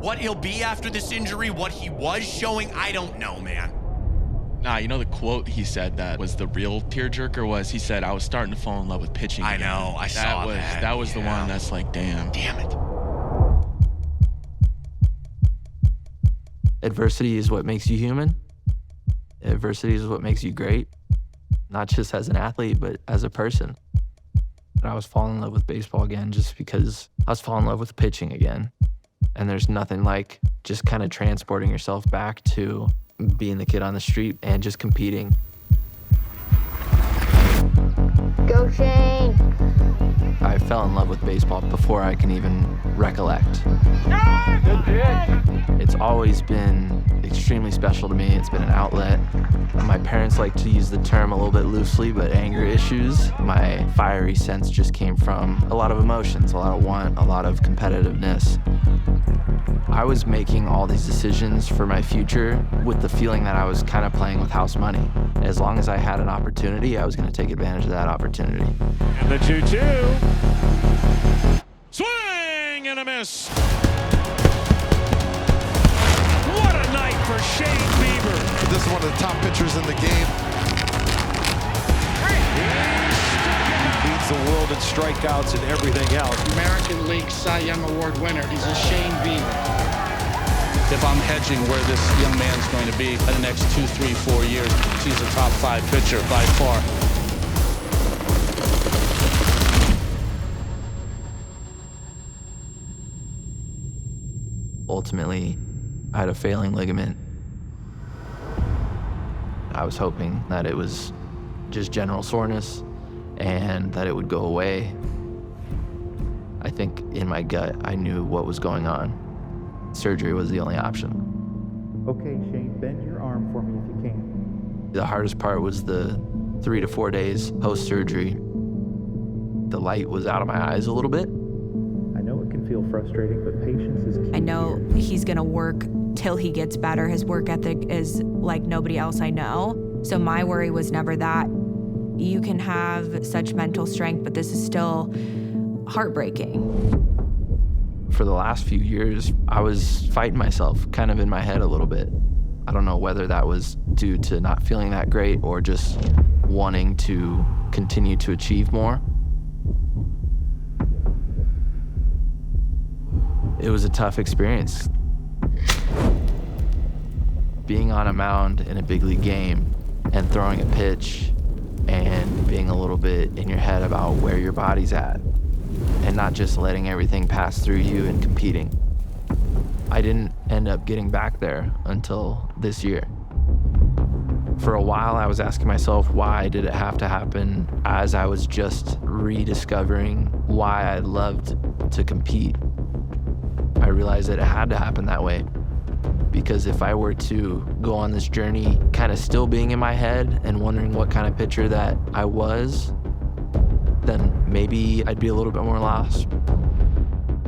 What he'll be after this injury, what he was showing, I don't know, man. Nah, you know the quote he said that was the real tearjerker was, he said, I was starting to fall in love with pitching I again. know, I saw that. That was the one that's like, damn. Damn it. Adversity is what makes you human. Adversity is what makes you great, not just as an athlete, but as a person. I was falling in love with baseball again just because I was falling in love with pitching again. And there's nothing like just kind of transporting yourself back to being the kid on the street and just competing. Go Shane! I fell in love with baseball before I can even recollect. Good pitch! It's always been extremely special to me. It's been an outlet. My parents like to use the term a little bit loosely, but anger issues. My fiery sense just came from a lot of emotions, a lot of want, a lot of competitiveness. I was making all these decisions for my future with the feeling that I was kind of playing with house money. As long as I had an opportunity, I was going to take advantage of that opportunity. And the 2-2. Swing and a miss. What a night for Shane Bieber. This is one of the top pitchers in the game. He leads the world in strikeouts and everything else. American League Cy Young Award winner. He's a Shane Bieber. If I'm hedging where this young man's going to be in the next 2, 3, 4 years, he's a top 5 pitcher by far. Ultimately, I had a failing ligament. I was hoping that it was just general soreness and that it would go away. I think in my gut, I knew what was going on. Surgery was the only option. Okay, Shane, bend your arm for me if you can. The hardest part was the 3 to 4 days post-surgery. The light was out of my eyes a little bit. I know it can feel frustrating, but patience is key. I know he's gonna work till he gets better. His work ethic is like nobody else I know. So my worry was never that. You can have such mental strength, but this is still heartbreaking. For the last few years, I was fighting myself kind of in my head a little bit. I don't know whether that was due to not feeling that great or just wanting to continue to achieve more. It was a tough experience. Being on a mound in a big league game and throwing a pitch and being a little bit in your head about where your body's at and not just letting everything pass through you and competing. I didn't end up getting back there until this year. For a while, I was asking myself, why did it have to happen as I was just rediscovering why I loved to compete. I realized that it had to happen that way, because if I were to go on this journey kind of still being in my head and wondering what kind of pitcher that I was, then maybe I'd be a little bit more lost.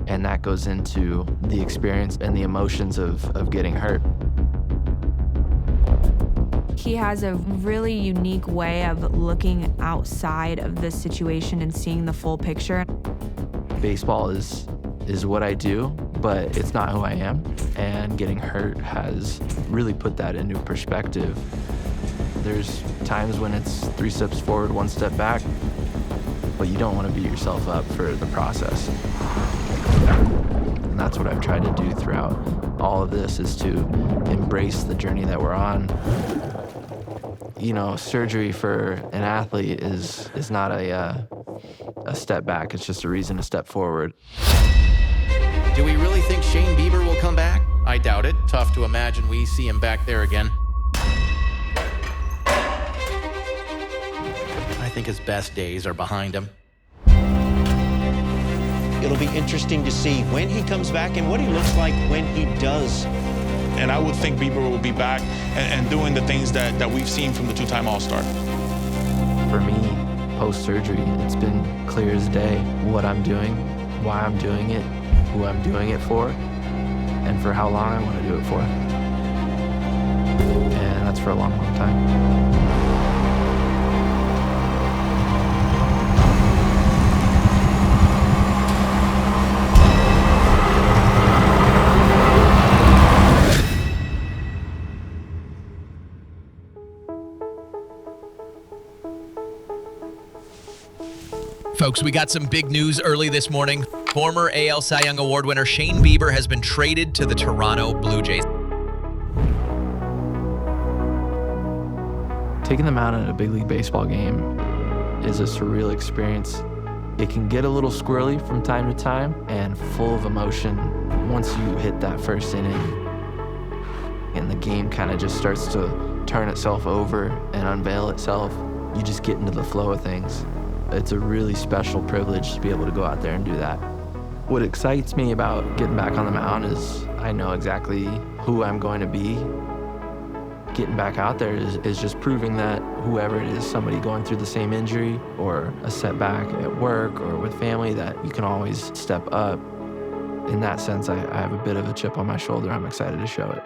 And that goes into the experience and the emotions of getting hurt. He has a really unique way of looking outside of the situation and seeing the full picture. Baseball is what I do, but it's not who I am. And getting hurt has really put that into perspective. There's times when it's 3 steps forward, 1 step back, but you don't want to beat yourself up for the process. And that's what I've tried to do throughout all of this, is to embrace the journey that we're on. You know, surgery for an athlete is not a step back, it's just a reason to step forward. Do we really think Shane Bieber will come back? I doubt it. Tough to imagine we see him back there again. I think his best days are behind him. It'll be interesting to see when he comes back and what he looks like when he does. And I would think Bieber will be back and doing the things that we've seen from the 2-time All-Star. For me, post-surgery, it's been clear as day what I'm doing, why I'm doing it, who I'm doing it for, and for how long I want to do it for. And that's for a long, long time. folks, we got some big news early this morning. Former AL Cy Young Award winner Shane Bieber has been traded to the Toronto Blue Jays. Taking the mound in a big league baseball game is a surreal experience. It can get a little squirrely from time to time and full of emotion once you hit that first inning. And the game kind of just starts to turn itself over and unveil itself. You just get into the flow of things. It's a really special privilege to be able to go out there and do that. What excites me about getting back on the mound is I know exactly who I'm going to be. Getting back out there is just proving that whoever it is, somebody going through the same injury or a setback at work or with family, that you can always step up. In that sense, I have a bit of a chip on my shoulder. I'm excited to show it.